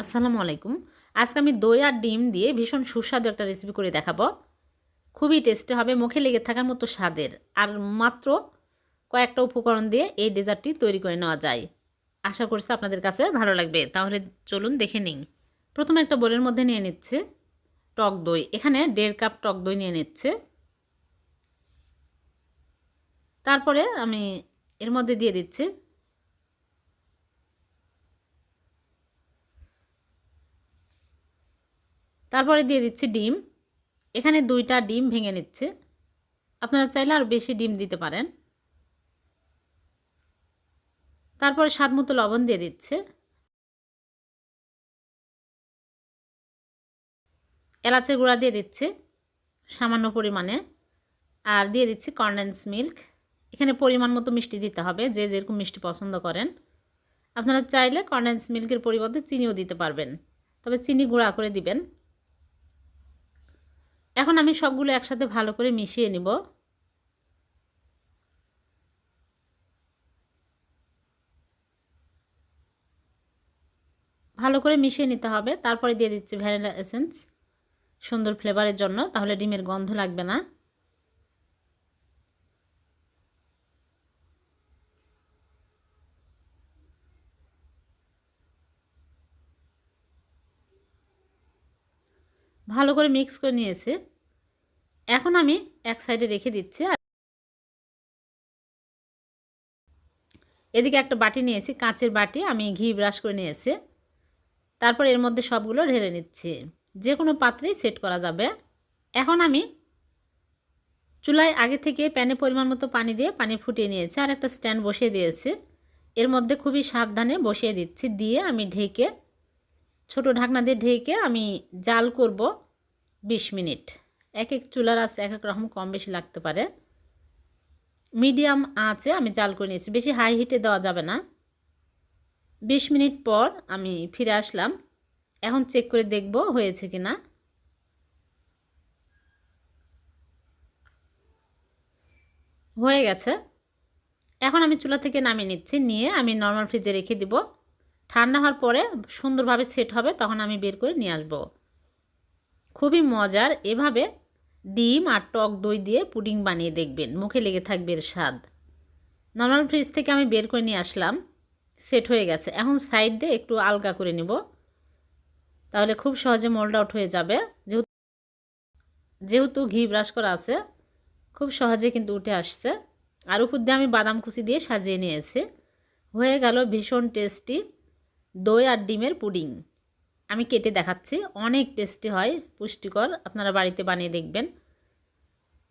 আসসালামু আলাইকুম। আজকে আমি দই আর ডিম দিয়ে ভীষণ সুস্বাদু একটা রেসিপি করে দেখাবো। খুবই টেস্টি হবে, মুখে লেগে থাকার মতো স্বাদের। আর মাত্র কয়েকটা উপকরণ দিয়ে এই ডেজার্টটি তৈরি করে নেওয়া যায়। আশা করছি আপনাদের কাছে ভালো লাগবে। তাহলে চলুন দেখে নিই। প্রথমে একটা বোলের মধ্যে নিয়ে নিচ্ছে টক দই। এখানে 1.5 কাপ টক দই নিয়ে নিচ্ছে। তারপরে আমি এর মধ্যে দিয়ে দিচ্ছি ডিম। এখানে 2টা ডিম ভেঙে নিচ্ছে। আপনারা চাইলে আরও বেশি ডিম দিতে পারেন। তারপরে স্বাদমতো লবণ দিয়ে দিচ্ছে, এলাচের গুঁড়া দিয়ে দিচ্ছে সামান্য পরিমাণে, আর দিয়ে দিচ্ছি কনডেন্স মিল্ক। এখানে পরিমাণ মতো মিষ্টি দিতে হবে, যে যেরকম মিষ্টি পছন্দ করেন। আপনারা চাইলে কনডেন্স মিল্কের পরিবর্তে চিনিও দিতে পারবেন, তবে চিনি গুঁড়া করে দিবেন। এখন আমি সবগুলো একসাথে ভালো করে মিশিয়ে নিব। ভালো করে মিশিয়ে নিতে হবে। তারপরে দিয়ে দিচ্ছি ভ্যানিলা এসেন্স, সুন্দর ফ্লেভারের জন্য, তাহলে ডিমের গন্ধ লাগবে না। ভালো করে মিক্স করে নিয়েছি। এখন আমি এক সাইডে রেখে দিচ্ছি। এদিকে একটা বাটি নিয়েছি, কাঁচের বাটি, আমি ঘি ব্রাশ করে নিয়েছি। তারপর এর মধ্যে সবগুলো ঢেলে নিচ্ছি। যে কোনো পাত্রেই সেট করা যাবে। এখন আমি চুলায় আগে থেকে প্যানে পরিমাণ মতো পানি দিয়ে পানি ফুটিয়ে নিয়েছি, আর একটা স্ট্যান্ড বসিয়ে দিয়েছি। এর মধ্যে খুবই সাবধানে বসিয়ে দিচ্ছি, দিয়ে আমি ঢেকে, ছোট ঢাকনা দিয়ে ঢেকে আমি জাল করব 20 মিনিট। এক এক চুলার আঁচ এক এক রকম, কম বেশি লাগতে পারে। মিডিয়াম আঁচে আমি জাল করে নিয়েছি, বেশি হাই হিটে দেওয়া যাবে না। 20 মিনিট পর আমি ফিরে আসলাম। এখন চেক করে দেখব হয়েছে কিনা। হয়ে গেছে। এখন আমি চুলা থেকে নামিয়ে নিচ্ছি, নিয়ে আমি নর্মাল ফ্রিজে রেখে দিব। ঠান্ডা হওয়ার পরে সুন্দরভাবে সেট হবে, তখন আমি বের করে নিয়ে আসব। খুবই মজার। এভাবে ডিম আর টক দই দিয়ে পুডিং বানিয়ে দেখবেন, মুখে লেগে থাকবে এর স্বাদ। নর্মাল ফ্রিজ থেকে আমি বের করে নিয়ে আসলাম, সেট হয়ে গেছে। এখন সাইড দিয়ে একটু আলগা করে নিব, তাহলে খুব সহজে মোল্ড আউট হয়ে যাবে। যেহেতু ঘি ব্রাশ করা আছে, খুব সহজে কিন্তু উঠে আসছে। আর উপর দিয়ে আমি বাদাম কুচি দিয়ে সাজিয়ে নিয়েছি। হয়ে গেল ভীষণ টেস্টি দই আর ডিমের পুডিং। আমি কেটে দেখাচ্ছি, অনেক টেস্টি হয়, পুষ্টিকর। আপনারা বাড়িতে বানিয়ে দেখবেন,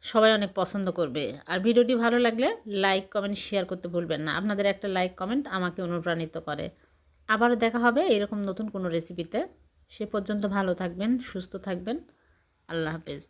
সবাই অনেক পছন্দ করবে। আর ভিডিওটি ভালো লাগলে লাইক কমেন্ট শেয়ার করতে ভুলবেন না। আপনাদের একটা লাইক কমেন্ট আমাকে অনুপ্রাণিত করে। আবারও দেখা হবে এরকম নতুন কোনো রেসিপিতে। সে পর্যন্ত ভালো থাকবেন, সুস্থ থাকবেন। আল্লাহ হাফেজ।